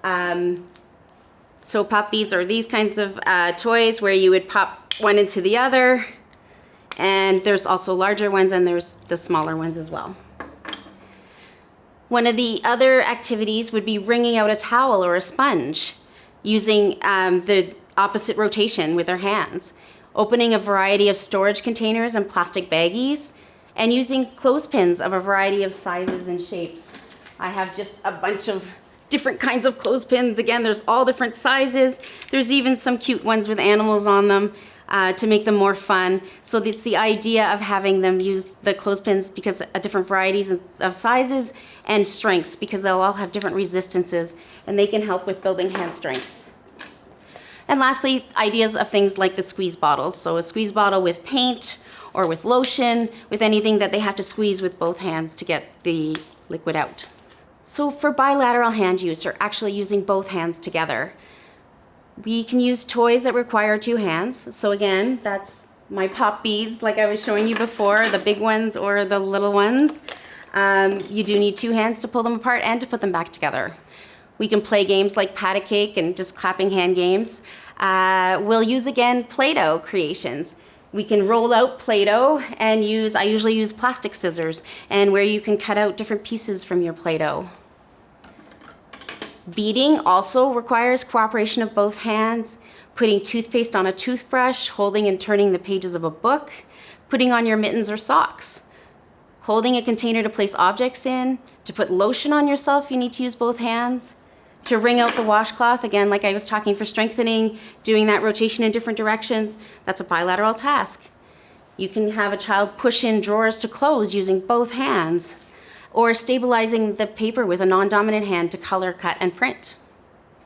S2: So pop beads are these kinds of toys where you would pop one into the other, and there's also larger ones and there's the smaller ones as well. One of the other activities would be wringing out a towel or a sponge using the opposite rotation with their hands, opening a variety of storage containers and plastic baggies, and using clothespins of a variety of sizes and shapes. I have just a bunch of different kinds of clothespins. Again, there's all different sizes. There's even some cute ones with animals on them to make them more fun. So it's the idea of having them use the clothespins because of different varieties of sizes and strengths, because they'll all have different resistances and they can help with building hand strength. And lastly, ideas of things like the squeeze bottles. So a squeeze bottle with paint or with lotion, with anything that they have to squeeze with both hands to get the liquid out. So for bilateral hand use, or actually using both hands together, we can use toys that require two hands. So again, that's my pop beads like I was showing you before, the big ones or the little ones. You do need two hands to pull them apart and to put them back together. We can play games like pat a cake and just clapping hand games. We'll use again Play-Doh creations. We can roll out Play-Doh and I usually use plastic scissors, and where you can cut out different pieces from your Play-Doh. Beading also requires cooperation of both hands. Putting toothpaste on a toothbrush, holding and turning the pages of a book, putting on your mittens or socks. Holding a container to place objects in. To put lotion on yourself, you need to use both hands. To wring out the washcloth, again, like I was talking for strengthening, doing that rotation in different directions, that's a bilateral task. You can have a child push in drawers to close using both hands, or stabilizing the paper with a non-dominant hand to color, cut, and print.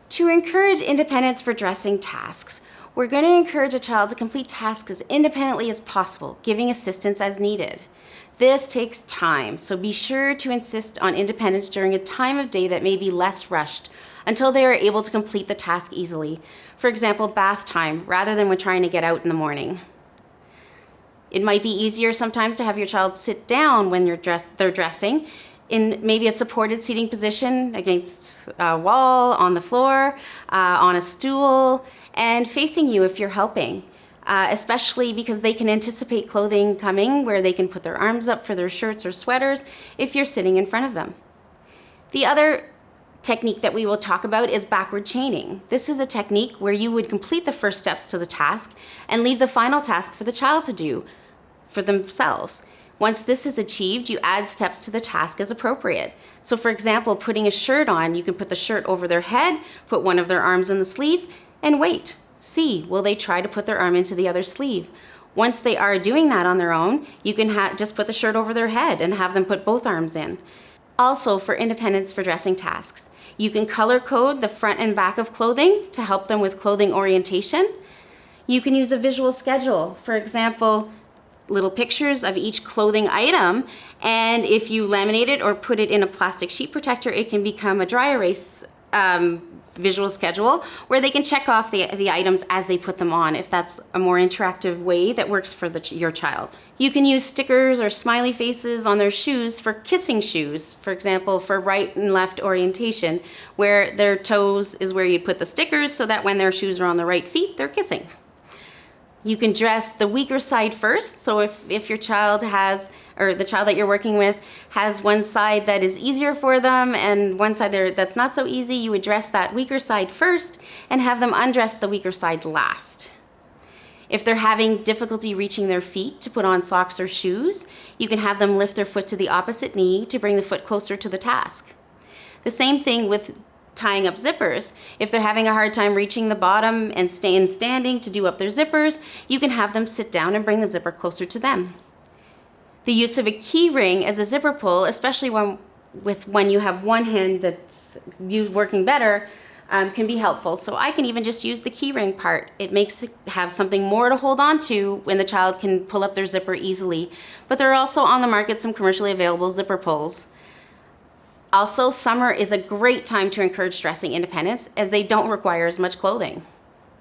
S2: To encourage independence for dressing tasks, we're going to encourage a child to complete tasks as independently as possible, giving assistance as needed. This takes time, so be sure to insist on independence during a time of day that may be less rushed, until they are able to complete the task easily. For example, bath time, rather than when trying to get out in the morning. It might be easier sometimes to have your child sit down when they're dressing, in maybe a supported seating position against a wall, on the floor, on a stool, and facing you if you're helping. Especially because they can anticipate clothing coming where they can put their arms up for their shirts or sweaters if you're sitting in front of them. The other technique that we will talk about is backward chaining. This is a technique where you would complete the first steps to the task and leave the final task for the child to do for themselves. Once this is achieved, you add steps to the task as appropriate. So for example, putting a shirt on, you can put the shirt over their head, put one of their arms in the sleeve, and wait. See, will they try to put their arm into the other sleeve? Once they are doing that on their own, you can just put the shirt over their head and have them put both arms in. Also, for independence for dressing tasks, you can color code the front and back of clothing to help them with clothing orientation. You can use a visual schedule. For example, little pictures of each clothing item, and if you laminate it or put it in a plastic sheet protector, it can become a dry erase visual schedule where they can check off the items as they put them on, if that's a more interactive way that works for your child. You can use stickers or smiley faces on their shoes for kissing shoes, for example, for right and left orientation, where their toes is where you put the stickers so that when their shoes are on the right feet, they're kissing. You can dress the weaker side first. So if your child has, or the child that you're working with has one side that is easier for them and one side that's not so easy, you would dress that weaker side first and have them undress the weaker side last. If they're having difficulty reaching their feet to put on socks or shoes, you can have them lift their foot to the opposite knee to bring the foot closer to the task. The same thing with tying up zippers. If they're having a hard time reaching the bottom and staying standing to do up their zippers, you can have them sit down and bring the zipper closer to them. The use of a key ring as a zipper pull, especially when you have one hand that's working better, can be helpful. So I can even just use the key ring part. It makes it have something more to hold on to when the child can pull up their zipper easily. But there are also on the market some commercially available zipper pulls. Also, summer is a great time to encourage dressing independence as they don't require as much clothing.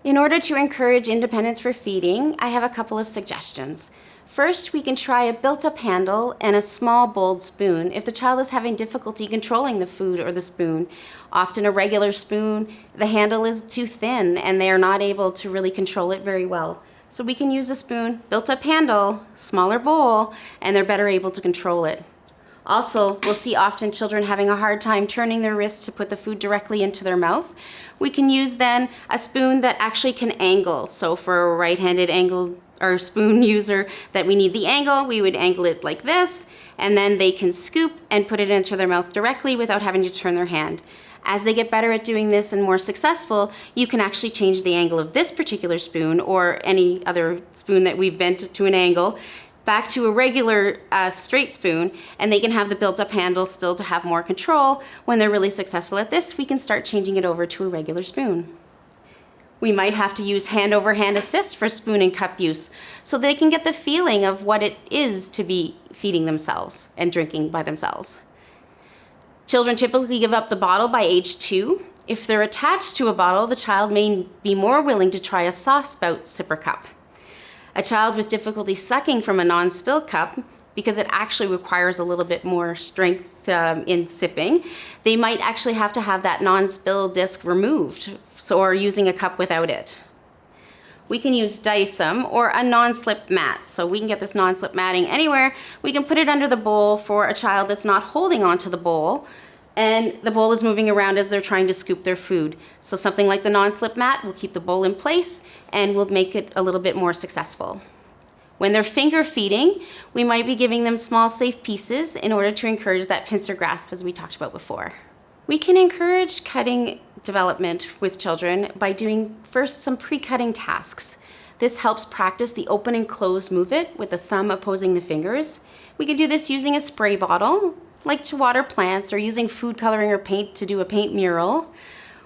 S2: In order to encourage independence for feeding, I have a couple of suggestions. First, we can try a built-up handle and a small bowled spoon if the child is having difficulty controlling the food or the spoon. Often a regular spoon, the handle is too thin and they are not able to really control it very well. So we can use a spoon, built-up handle, smaller bowl, and they're better able to control it. Also, we'll see often children having a hard time turning their wrist to put the food directly into their mouth. We can use then a spoon that actually can angle. So for a right-handed angle or spoon user that we need the angle, we would angle it like this, and then they can scoop and put it into their mouth directly without having to turn their hand. As they get better at doing this and more successful, you can actually change the angle of this particular spoon or any other spoon that we've bent to an angle back to a regular straight spoon, and they can have the built-up handle still to have more control. When they're really successful at this, we can start changing it over to a regular spoon. We might have to use hand-over-hand assist for spoon and cup use so they can get the feeling of what it is to be feeding themselves and drinking by themselves. Children typically give up the bottle by age 2. If they're attached to a bottle, the child may be more willing to try a soft spout sipper cup. A child with difficulty sucking from a non-spill cup, because it actually requires a little bit more strength in sipping, they might actually have to have that non-spill disc removed, or using a cup without it. We can use Dysum or a non-slip mat. So we can get this non-slip matting anywhere. We can put it under the bowl for a child that's not holding onto the bowl, and the bowl is moving around as they're trying to scoop their food. So something like the non-slip mat will keep the bowl in place and will make it a little bit more successful. When they're finger feeding, we might be giving them small, safe pieces in order to encourage that pincer grasp as we talked about before. We can encourage cutting development with children by doing first some pre-cutting tasks. This helps practice the open and close movement with the thumb opposing the fingers. We can do this using a spray bottle, like to water plants, or using food coloring or paint to do a paint mural.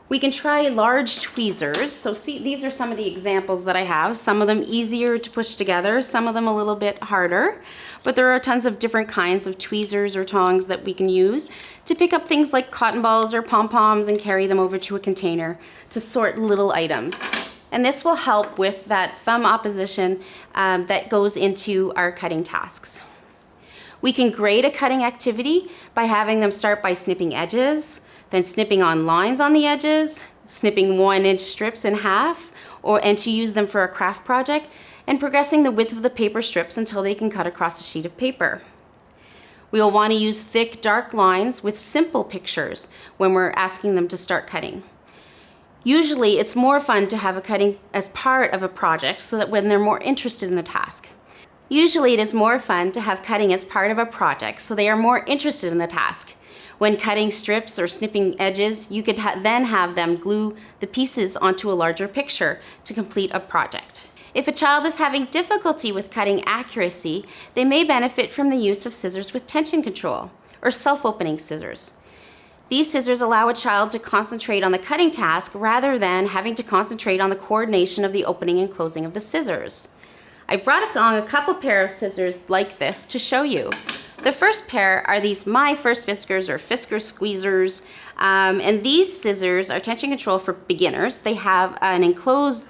S2: We can try large tweezers. So see, these are some of the examples that I have. Some of them easier to push together, some of them a little bit harder. But there are tons of different kinds of tweezers or tongs that we can use to pick up things like cotton balls or pom-poms and carry them over to a container to sort little items. And this will help with that thumb opposition that goes into our cutting tasks. We can grade a cutting activity by having them start by snipping edges, then snipping on lines on the edges, snipping 1-inch strips in half, and to use them for a craft project, and progressing the width of the paper strips until they can cut across a sheet of paper. We will want to use thick, dark lines with simple pictures when we're asking them to start cutting. Usually, it's more fun to have a cutting as part of a project so that when they're more interested in the task. Usually, it is more fun to have cutting as part of a project so they are more interested in the task. When cutting strips or snipping edges, you could then have them glue the pieces onto a larger picture to complete a project. If a child is having difficulty with cutting accuracy, they may benefit from the use of scissors with tension control, or self-opening scissors. These scissors allow a child to concentrate on the cutting task rather than having to concentrate on the coordination of the opening and closing of the scissors. I brought along a couple pair of scissors like this to show you. The first pair are these My First Fiskars or Fisker Squeezers, and these scissors are tension control for beginners. They have an enclosed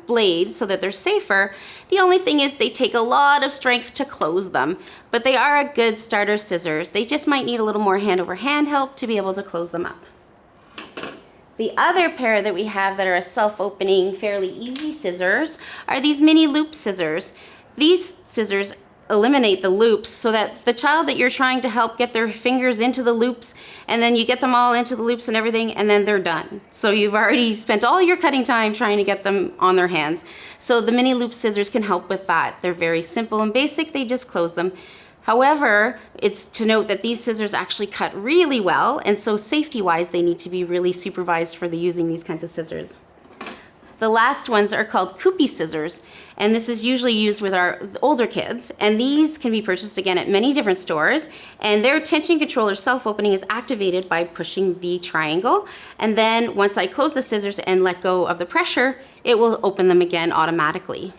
S2: blade so that they're safer. The only thing is they take a lot of strength to close them, but they are a good starter scissors. They just might need a little more hand-over-hand help to be able to close them up. The other pair that we have that are a self-opening, fairly easy scissors are these mini loop scissors. These scissors eliminate the loops so that the child that you're trying to help get their fingers into the loops, and then you get them all into the loops and everything, and then they're done. So you've already spent all your cutting time trying to get them on their hands. So the mini loop scissors can help with that. They're very simple and basic, they just close them. However, it's to note that these scissors actually cut really well, and so safety-wise, they need to be really supervised for using these kinds of scissors. The last ones are called Koopy scissors, and this is usually used with our older kids, and these can be purchased again at many different stores, and their tension control or self-opening is activated by pushing the triangle, and then once I close the scissors and let go of the pressure, it will open them again automatically.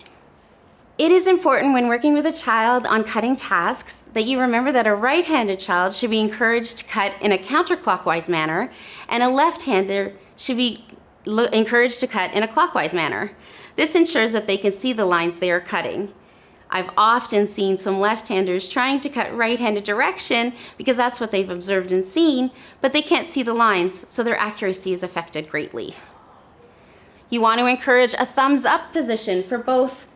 S2: It is important when working with a child on cutting tasks that you remember that a right-handed child should be encouraged to cut in a counterclockwise manner, and a left-hander should be encouraged to cut in a clockwise manner. This ensures that they can see the lines they are cutting. I've often seen some left-handers trying to cut right-handed direction because that's what they've observed and seen, but they can't see the lines, so their accuracy is affected greatly. You want to encourage a thumbs up position for both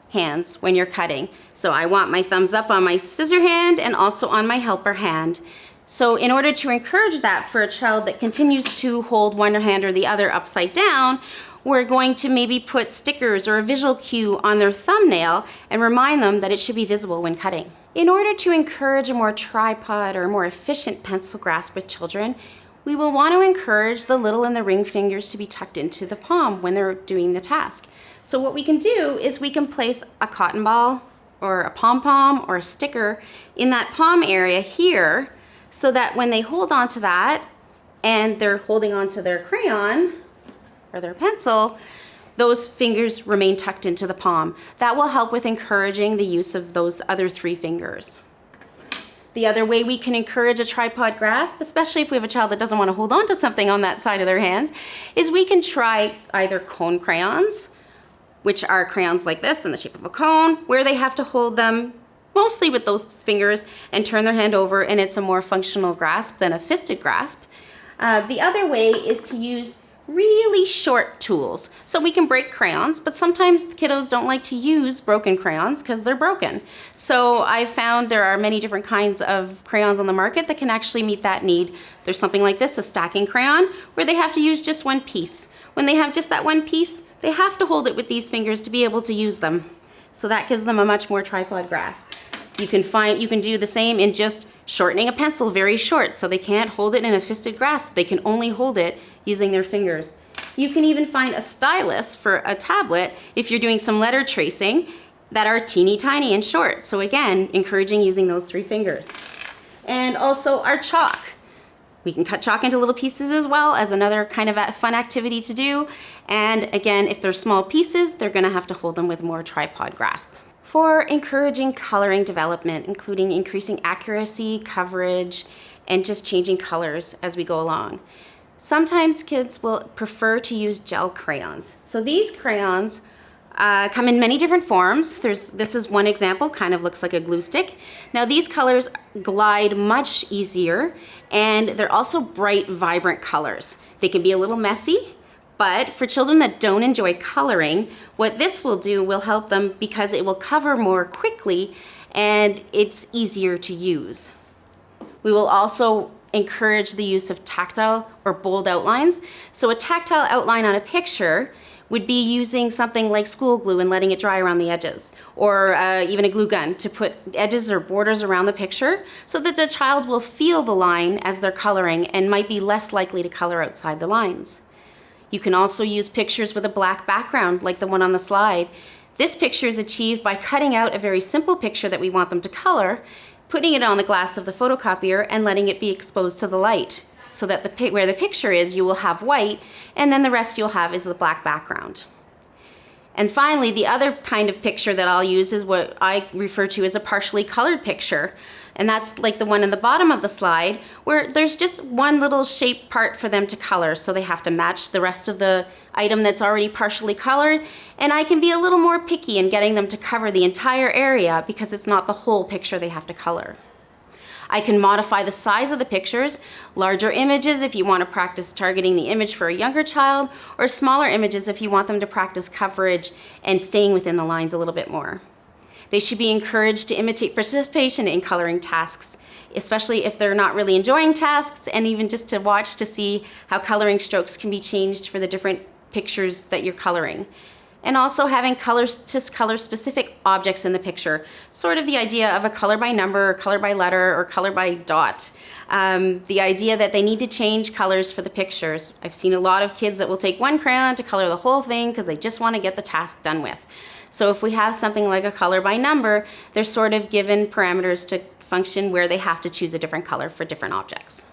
S2: hands when you're cutting. So I want my thumbs up on my scissor hand and also on my helper hand. So in order to encourage that for a child that continues to hold one hand or the other upside down, we're going to maybe put stickers or a visual cue on their thumbnail and remind them that it should be visible when cutting. In order to encourage a more tripod or more efficient pencil grasp with children, we will want to encourage the little and the ring fingers to be tucked into the palm when they're doing the task. So what we can do is we can place a cotton ball or a pom-pom or a sticker in that palm area here, so that when they hold on to that and they're holding on to their crayon or their pencil, those fingers remain tucked into the palm. That will help with encouraging the use of those other 3 fingers. The other way we can encourage a tripod grasp, especially if we have a child that doesn't want to hold on to something on that side of their hands, is we can try either cone crayons, which are crayons like this in the shape of a cone, where they have to hold them mostly with those fingers and turn their hand over, and it's a more functional grasp than a fisted grasp. The other way is to use really short tools. So we can break crayons, but sometimes kiddos don't like to use broken crayons because they're broken. So I found there are many different kinds of crayons on the market that can actually meet that need. There's something like this, a stacking crayon, where they have to use just one piece. When they have just that one piece, they have to hold it with these fingers to be able to use them. So that gives them a much more tripod grasp. You can do the same in just shortening a pencil very short so they can't hold it in a fisted grasp. They can only hold it using their fingers. You can even find a stylus for a tablet if you're doing some letter tracing that are teeny tiny and short. So again, encouraging using those 3 fingers. And also our chalk. We can cut chalk into little pieces as well as another kind of a fun activity to do. And again, if they're small pieces, they're gonna have to hold them with more tripod grasp. For encouraging coloring development, including increasing accuracy, coverage, and just changing colors as we go along. Sometimes kids will prefer to use gel crayons. So these crayons come in many different forms. This is one example, kind of looks like a glue stick. Now these colors glide much easier, and they're also bright, vibrant colors. They can be a little messy, but for children that don't enjoy coloring, what this will do will help them because it will cover more quickly and it's easier to use. We will also encourage the use of tactile or bold outlines. So a tactile outline on a picture would be using something like school glue and letting it dry around the edges, or even a glue gun to put edges or borders around the picture so that the child will feel the line as they're coloring and might be less likely to color outside the lines. You can also use pictures with a black background like the one on the slide. This picture is achieved by cutting out a very simple picture that we want them to color, putting it on the glass of the photocopier and letting it be exposed to the light so that where the picture is, you will have white, and then the rest you'll have is the black background. And finally, the other kind of picture that I'll use is what I refer to as a partially colored picture. And that's like the one in the bottom of the slide, where there's just one little shape part for them to color. So they have to match the rest of the item that's already partially colored. And I can be a little more picky in getting them to cover the entire area because it's not the whole picture they have to color. I can modify the size of the pictures, larger images if you want to practice targeting the image for a younger child, or smaller images if you want them to practice coverage and staying within the lines a little bit more. They should be encouraged to imitate participation in coloring tasks, especially if they're not really enjoying tasks, and even just to watch to see how coloring strokes can be changed for the different pictures that you're coloring. And also having color specific objects in the picture, sort of the idea of a color by number, or color by letter, or color by dot. The idea that they need to change colors for the pictures. I've seen a lot of kids that will take one crayon to color the whole thing because they just want to get the task done with. So if we have something like a color by number, they're sort of given parameters to function where they have to choose a different color for different objects.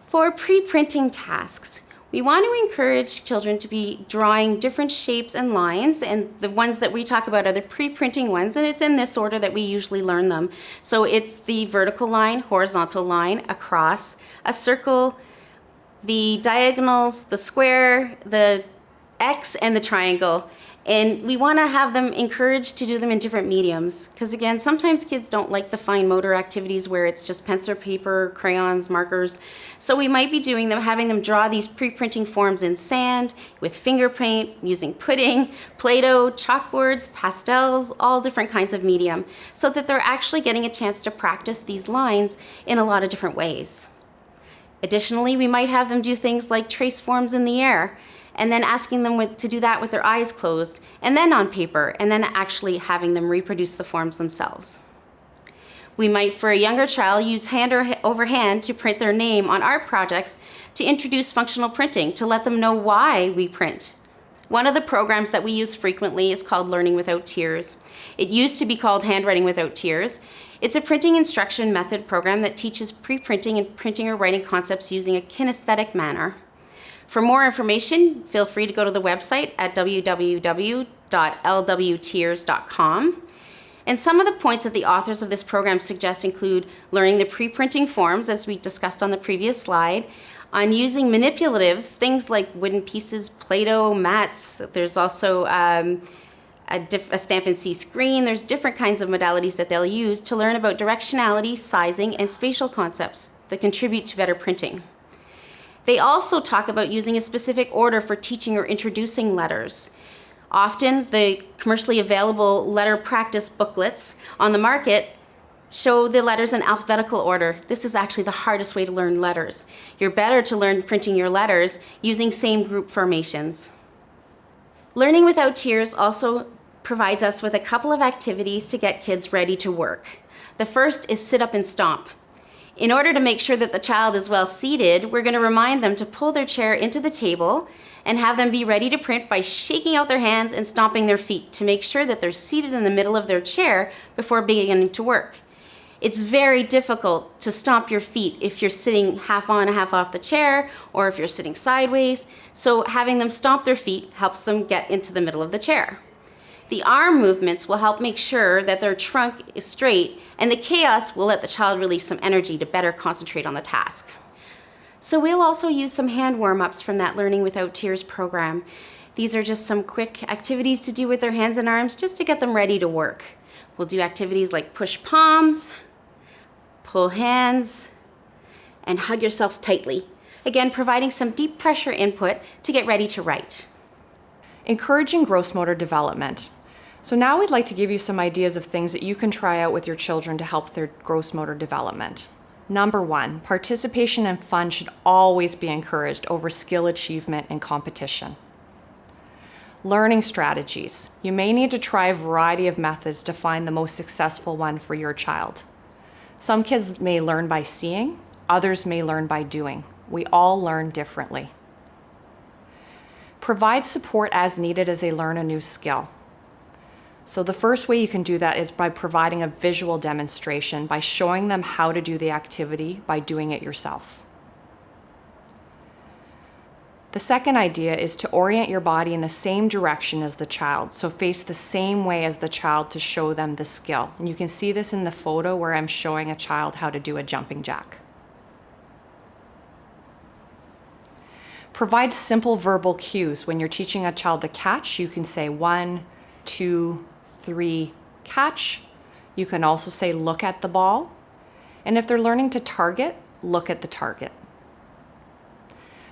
S2: For pre-printing tasks, we want to encourage children to be drawing different shapes and lines, and the ones that we talk about are the pre-printing ones, and it's in this order that we usually learn them. So it's the vertical line, horizontal line, across, a circle, the diagonals, the square, the X, and the triangle. And we want to have them encouraged to do them in different mediums, because again, sometimes kids don't like the fine motor activities where it's just pencil, paper, crayons, markers. So we might be having them draw these pre-printing forms in sand, with finger paint, using pudding, Play-Doh, chalkboards, pastels, all different kinds of medium, so that they're actually getting a chance to practice these lines in a lot of different ways. Additionally, we might have them do things like trace forms in the air, and then asking them to do that with their eyes closed, and then on paper, and then actually having them reproduce the forms themselves. We might, for a younger child, use hand or over hand to print their name on art projects to introduce functional printing, to let them know why we print. One of the programs that we use frequently is called Learning Without Tears. It used to be called Handwriting Without Tears. It's a printing instruction method program that teaches pre-printing and printing or writing concepts using a kinesthetic manner. For more information, feel free to go to the website at www.lwtiers.com. And some of the points that the authors of this program suggest include learning the pre-printing forms, as we discussed on the previous slide, on using manipulatives, things like wooden pieces, Play-Doh, mats. There's also a stamp and see screen. There's different kinds of modalities that they'll use to learn about directionality, sizing, and spatial concepts that contribute to better printing. They also talk about using a specific order for teaching or introducing letters. Often, the commercially available letter practice booklets on the market show the letters in alphabetical order. This is actually the hardest way to learn letters. You're better to learn printing your letters using same group formations. Learning Without Tears also provides us with a couple of activities to get kids ready to work. The first is sit up and stomp. In order to make sure that the child is well seated, we're going to remind them to pull their chair into the table and have them be ready to print by shaking out their hands and stomping their feet to make sure that they're seated in the middle of their chair before beginning to work. It's very difficult to stomp your feet if you're sitting half on, half off the chair, or if you're sitting sideways. So having them stomp their feet helps them get into the middle of the chair. The arm movements will help make sure that their trunk is straight, and the chaos will let the child release some energy to better concentrate on the task. So we'll also use some hand warm-ups from that Learning Without Tears program. These are just some quick activities to do with their hands and arms just to get them ready to work. We'll do activities like push palms, pull hands, and hug yourself tightly. Again, providing some deep pressure input to get ready to write.
S1: Encouraging gross motor development. So now we'd like to give you some ideas of things that you can try out with your children to help their gross motor development. Number one, participation and fun should always be encouraged over skill achievement and competition. Learning strategies. You may need to try a variety of methods to find the most successful one for your child. Some kids may learn by seeing, others may learn by doing. We all learn differently. Provide support as needed as they learn a new skill. So the first way you can do that is by providing a visual demonstration, by showing them how to do the activity by doing it yourself. The second idea is to orient your body in the same direction as the child, so face the same way as the child to show them the skill. And you can see this in the photo where I'm showing a child how to do a jumping jack. Provide simple verbal cues. When you're teaching a child to catch, you can say 1, 2, 3, catch. You can also say look at the ball. And if they're learning to target, look at the target.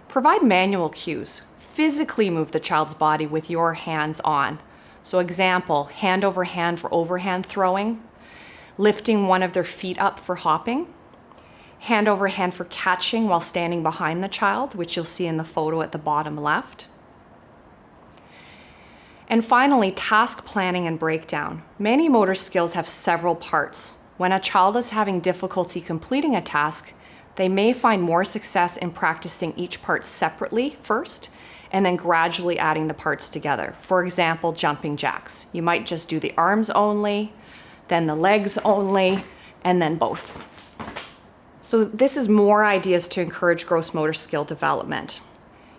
S1: Provide manual cues. Physically move the child's body with your hands on. So example, hand over hand for overhand throwing, lifting one of their feet up for hopping, hand over hand for catching while standing behind the child, which you'll see in the photo at the bottom left. And finally, task planning and breakdown. Many motor skills have several parts. When a child is having difficulty completing a task, they may find more success in practicing each part separately first, and then gradually adding the parts together. For example, jumping jacks. You might just do the arms only, then the legs only, and then both. So this is more ideas to encourage gross motor skill development.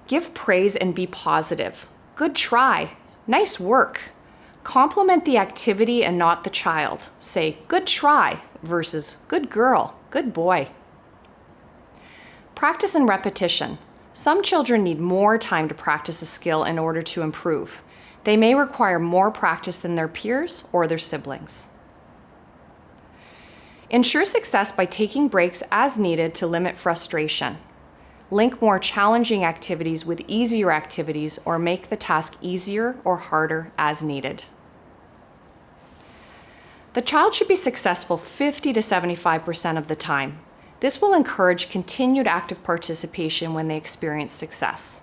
S1: Give praise and be positive. Good try. Nice work. Compliment the activity and not the child. Say, good try versus good girl, good boy. Practice and repetition. Some children need more time to practice a skill in order to improve. They may require more practice than their peers or their siblings. Ensure success by taking breaks as needed to limit frustration. Link more challenging activities with easier activities or make the task easier or harder as needed. The child should be successful 50 to 75% of the time. This will encourage continued active participation when they experience success.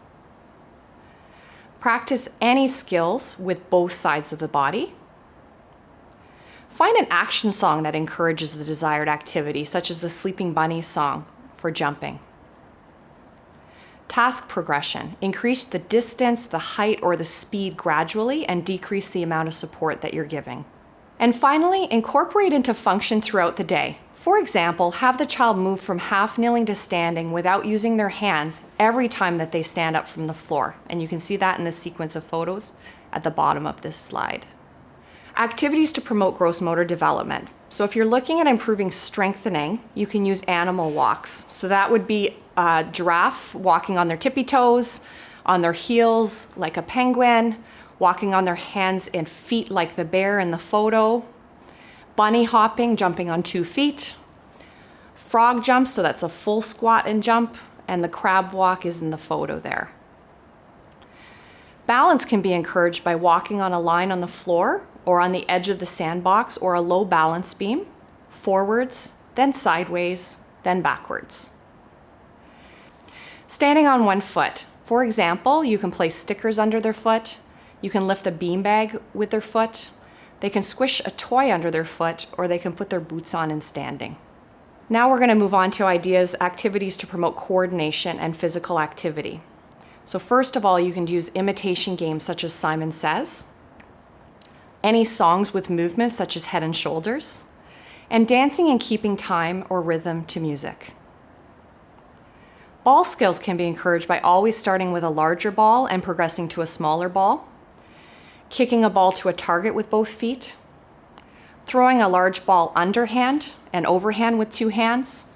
S1: Practice any skills with both sides of the body. Find an action song that encourages the desired activity, such as the Sleeping Bunnies song for jumping. Task progression. Increase the distance, the height, or the speed gradually and decrease the amount of support that you're giving. And finally, incorporate into function throughout the day. For example, have the child move from half kneeling to standing without using their hands every time that they stand up from the floor. And you can see that in the sequence of photos at the bottom of this slide. Activities to promote gross motor development. So if you're looking at improving strengthening, you can use animal walks. So that would be a giraffe walking on their tippy toes, on their heels like a penguin, walking on their hands and feet like the bear in the photo, bunny hopping, jumping on 2 feet, frog jumps, so that's a full squat and jump, and the crab walk is in the photo there. Balance can be encouraged by walking on a line on the floor or on the edge of the sandbox or a low balance beam, forwards, then sideways, then backwards. Standing on 1 foot. For example, you can place stickers under their foot, you can lift a beanbag with their foot, they can squish a toy under their foot, or they can put their boots on in standing. Now we're going to move on to ideas, activities to promote coordination and physical activity. So first of all, you can use imitation games such as Simon Says, any songs with movements such as head and shoulders, and dancing and keeping time or rhythm to music. Ball skills can be encouraged by always starting with a larger ball and progressing to a smaller ball, kicking a ball to a target with both feet, throwing a large ball underhand and overhand with 2 hands,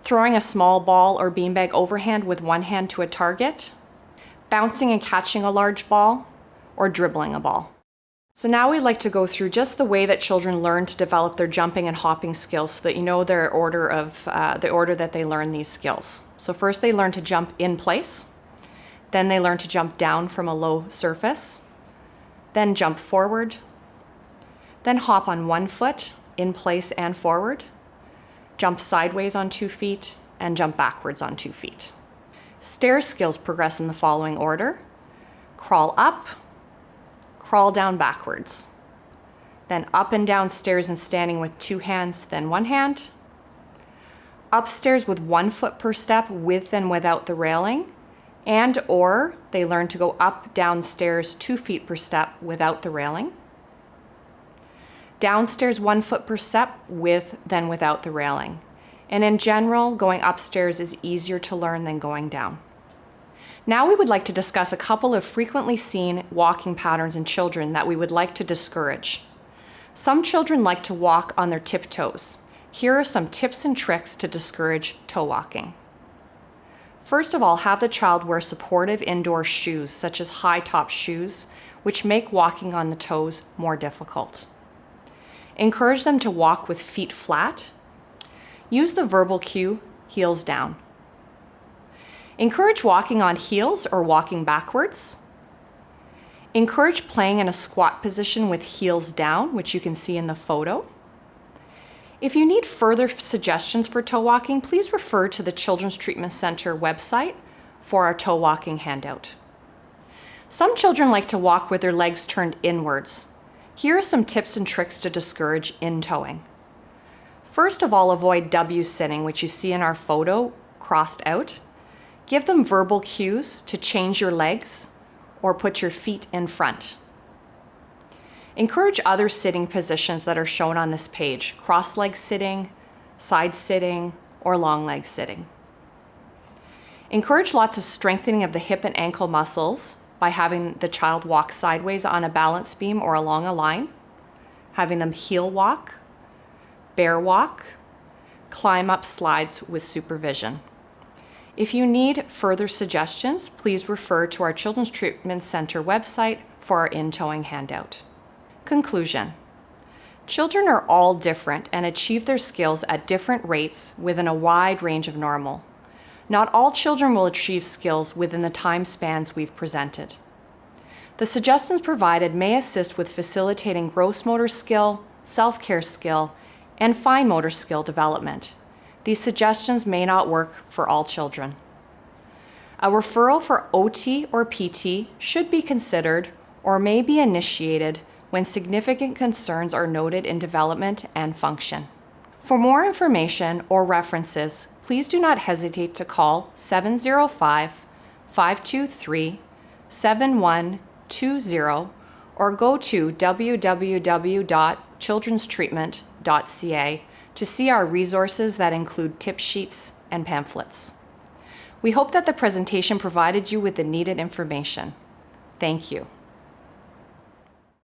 S1: throwing a small ball or beanbag overhand with 1 hand to a target, bouncing and catching a large ball, or dribbling a ball. So now we'd like to go through just the way that children learn to develop their jumping and hopping skills so that you know their order of the order that they learn these skills. So first they learn to jump in place, then they learn to jump down from a low surface, then jump forward, then hop on 1 foot, in place and forward, jump sideways on 2 feet, and jump backwards on 2 feet. Stair skills progress in the following order: crawl up, crawl down backwards, then up and down stairs and standing with 2 hands, then 1 hand, upstairs with 1 foot per step with and without the railing, and or they learn to go up, down stairs 2 feet per step without the railing, downstairs 1 foot per step with then without the railing. And in general, going upstairs is easier to learn than going down. Now we would like to discuss a couple of frequently seen walking patterns in children that we would like to discourage. Some children like to walk on their tiptoes. Here are some tips and tricks to discourage toe walking. First of all, have the child wear supportive indoor shoes, such as high-top shoes, which make walking on the toes more difficult. Encourage them to walk with feet flat. Use the verbal cue, heels down. Encourage walking on heels or walking backwards. Encourage playing in a squat position with heels down, which you can see in the photo. If you need further suggestions for toe walking, please refer to the Children's Treatment Center website for our toe walking handout. Some children like to walk with their legs turned inwards. Here are some tips and tricks to discourage in-toeing. First of all, avoid W sitting, which you see in our photo crossed out. Give them verbal cues to change your legs or put your feet in front. Encourage other sitting positions that are shown on this page: cross-leg sitting, side sitting, or long leg sitting. Encourage lots of strengthening of the hip and ankle muscles by having the child walk sideways on a balance beam or along a line, having them heel walk, bear walk, climb up slides with supervision. If you need further suggestions, please refer to our Children's Treatment Center website for our in-toeing handout. Conclusion. Children are all different and achieve their skills at different rates within a wide range of normal. Not all children will achieve skills within the time spans we've presented. The suggestions provided may assist with facilitating gross motor skill, self-care skill, and fine motor skill development. These suggestions may not work for all children. A referral for OT or PT should be considered or may be initiated when significant concerns are noted in development and function. For more information or references, please do not hesitate to call 705-523-7120 or go to www.chc.ca. childrenstreatment.ca to see our resources that include tip sheets and pamphlets. We hope that the presentation provided you with the needed information. Thank you.